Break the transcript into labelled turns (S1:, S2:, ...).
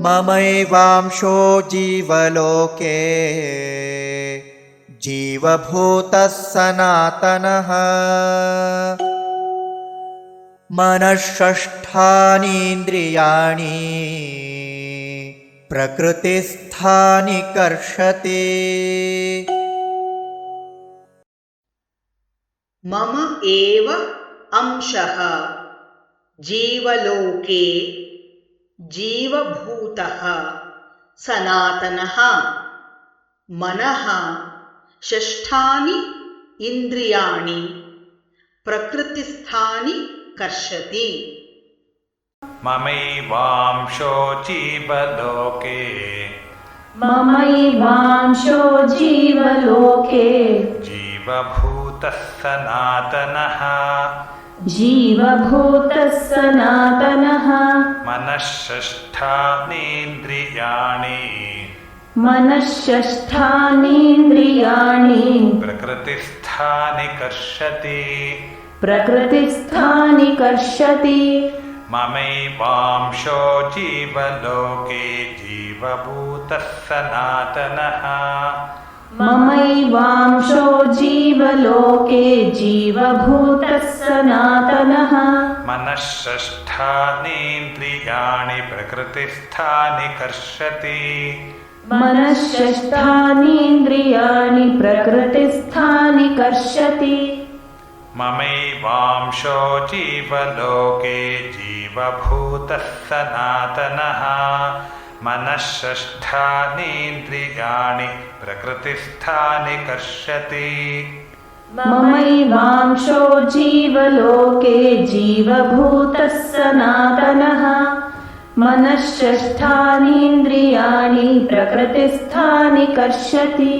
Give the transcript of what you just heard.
S1: ममैवांशो जीवलोके जीवभूतः सनातनः मनःषष्ठानीन्द्रियाणि प्रकृतिस्थानि कर्षति।
S2: मम एव अंशः जीवलोके जीवभूतः सनातनः मनः षष्ठानि इन्द्रियाणि प्रकृतिस्थानि कर्षति।
S3: ममैवांशो जीवलोके
S4: ममैवांशो जीवलोके
S3: जीवभूतः सनातनः
S4: जीवभूतः सनातनः
S3: मनःषष्ठानीन्द्रियाणि
S4: मनःषष्ठानीन्द्रियाणि
S3: प्रकृतिस्थानि कर्षति।
S4: प्रकृतिस्थानि कर्षति।
S3: ममैवांशो जीवलोके जीवभूतः सनातनः
S4: ममैवांशो जीवलोके जीवभूतः सनातनः
S3: मनःषष्ठानीन्द्रियाणि प्रकृतिस्थानि कर्षति।
S4: मनःषष्ठानीन्द्रियाणि प्रकृतिस्थानि कर्षति।
S3: ममैवांशो जीवलोके जीवभूतः सनातनः मनःषष्ठानीन्द्रियाणि प्रकृतिस्थानि कर्षति।
S4: ममैवांशो जीवलोके जीवभूतः सनातनः मनःषष्ठानीन्द्रियाणि प्रकृतिस्थानि कर्षति।